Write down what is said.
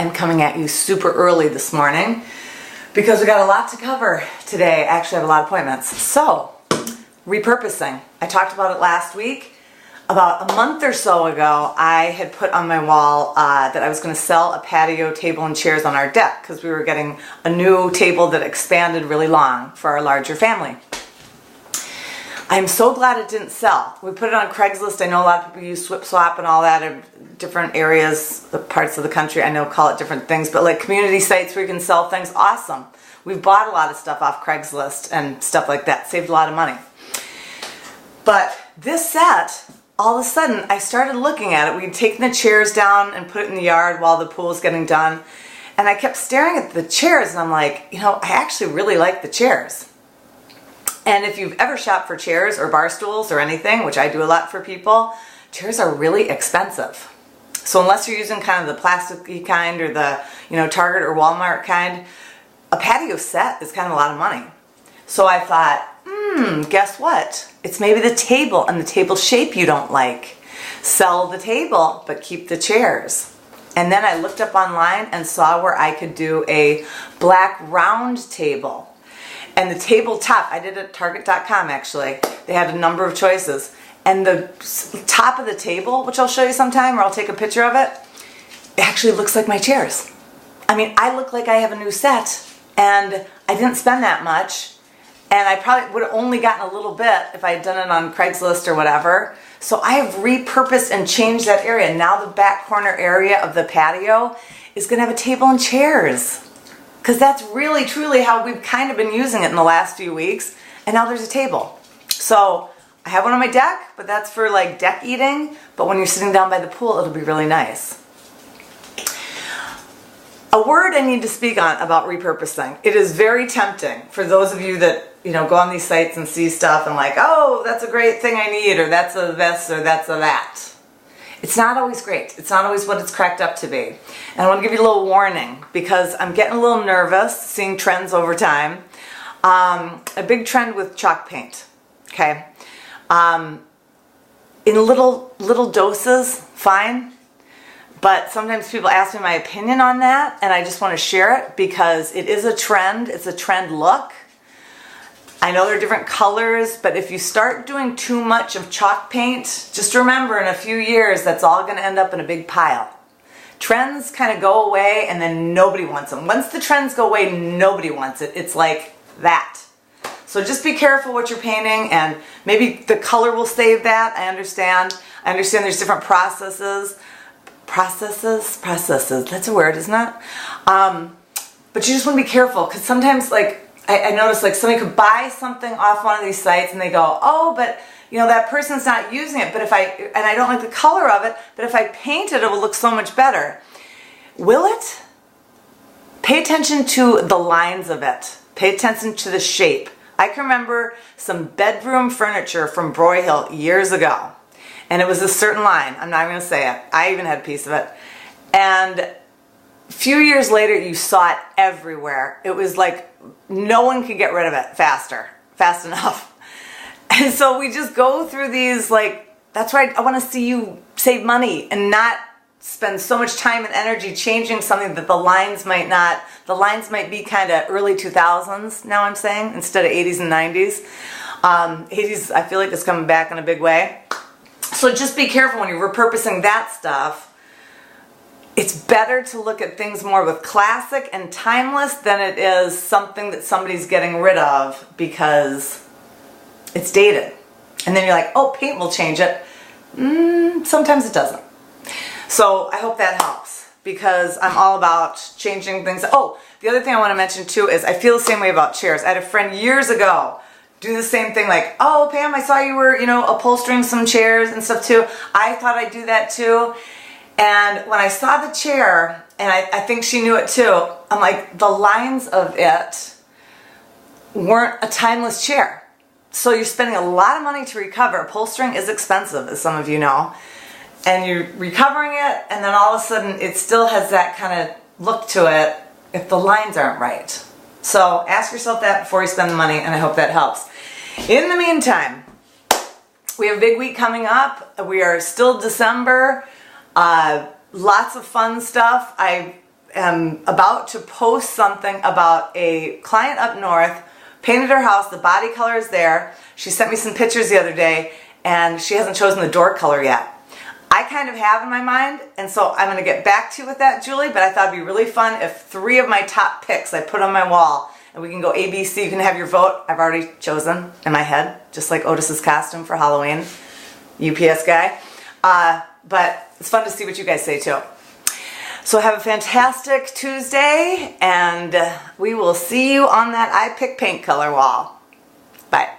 I'm coming at you super early this morning because we got a lot to cover today. I actually have a lot of appointments. So, repurposing. I talked about it last week. About a month or so ago, I had put on my wall that I was going to sell a patio table and chairs on our deck because we were getting a new table that expanded really long for our larger family. I'm so glad it didn't sell. We put it on Craigslist. I know a lot of people use Swip Swap and all that in different areas, the parts of the country, I know call it different things, but like community sites where you can sell things, awesome. We've bought a lot of stuff off Craigslist and stuff like that, saved a lot of money. But this set, all of a sudden, I started looking at it. We'd taken the chairs down and put it in the yard while the pool was getting done. And I kept staring at the chairs and I'm like, you know, I actually really like the chairs. And if you've ever shopped for chairs or bar stools or anything, which I do a lot for people, chairs are really expensive. So unless you're using kind of the plastic-y kind or the, you know, Target or Walmart kind, a patio set is kind of a lot of money. So I thought, guess what? It's maybe the table and the table shape you don't like. Sell the table, but keep the chairs. And then I looked up online and saw where I could do a black round table. And the tabletop, I did it at Target.com actually. They had a number of choices. And the top of the table, which I'll show you sometime, or I'll take a picture of it, it actually looks like my chairs. I mean, I look like I have a new set, and I didn't spend that much. And I probably would have only gotten a little bit if I had done it on Craigslist or whatever. So I have repurposed and changed that area. Now the back corner area of the patio is going to have a table and chairs. Because that's really, truly how we've kind of been using it in the last few weeks. And now there's a table. So I have one on my deck, but that's for like deck eating. But when you're sitting down by the pool, it'll be really nice. A word I need to speak on about repurposing. It is very tempting for those of you that, you know, go on these sites and see stuff and like, oh, that's a great thing I need, or that's a this, or that's a that. It's not always great. It's not always what it's cracked up to be. And I want to give you a little warning because I'm getting a little nervous seeing trends over time. A big trend with chalk paint, okay? In little doses, fine. But sometimes people ask me my opinion on that and I just want to share it because it is a trend. It's a trend look. I know there are different colors, but if you start doing too much of chalk paint, just remember in a few years that's all going to end up in a big pile. Trends kind of go away and then nobody wants them. Once the trends go away, nobody wants it. It's like that. So just be careful what you're painting and maybe the color will save that. I understand. I understand there's different processes. Processes? That's a word, isn't it? But you just want to be careful because sometimes like I noticed like somebody could buy something off one of these sites and they go, oh, but you know, that person's not using it, but and I don't like the color of it, but if I paint it, it will look so much better. Will it? Pay attention to the lines of it. Pay attention to the shape. I can remember some bedroom furniture from Broyhill years ago, and it was a certain line. I'm not even going to say it. I even had a piece of it. And a few years later, you saw it everywhere. It was like no one could get rid of it fast enough. And so we just go through these, like, that's why I want to see you save money and not spend so much time and energy changing something that the lines might be kind of early 2000s, now I'm saying, instead of 80s and 90s. 80s, I feel like it's coming back in a big way. So just be careful when you're repurposing that stuff. It's better to look at things more with classic and timeless than it is something that somebody's getting rid of because it's dated. And then you're like, oh, paint will change it. Sometimes it doesn't. So I hope that helps because I'm all about changing things. Oh, the other thing I want to mention too is I feel the same way about chairs. I had a friend years ago do the same thing like, oh, Pam, I saw you were, you know, upholstering some chairs and stuff too. I thought I'd do that too. And when I saw the chair, and I think she knew it too, I'm like, the lines of it weren't a timeless chair. So you're spending a lot of money to recover. Upholstering is expensive, as some of you know. And you're recovering it, and then all of a sudden it still has that kind of look to it if the lines aren't right. So ask yourself that before you spend the money, and I hope that helps. In the meantime, we have a big week coming up. We are still December. Lots of fun stuff. I am about to post something about a client up north, painted her house, the body color is there. She sent me some pictures the other day and she hasn't chosen the door color yet. I kind of have in my mind, and so I'm going to get back to you with that, Julie, but I thought it'd be really fun if 3 of my top picks I put on my wall, and we can go ABC. You can have your vote. I've already chosen in my head, just like Otis's costume for Halloween, UPS guy. But it's fun to see what you guys say too. So have a fantastic Tuesday, and we will see you on that I Pick Paint color wall. Bye.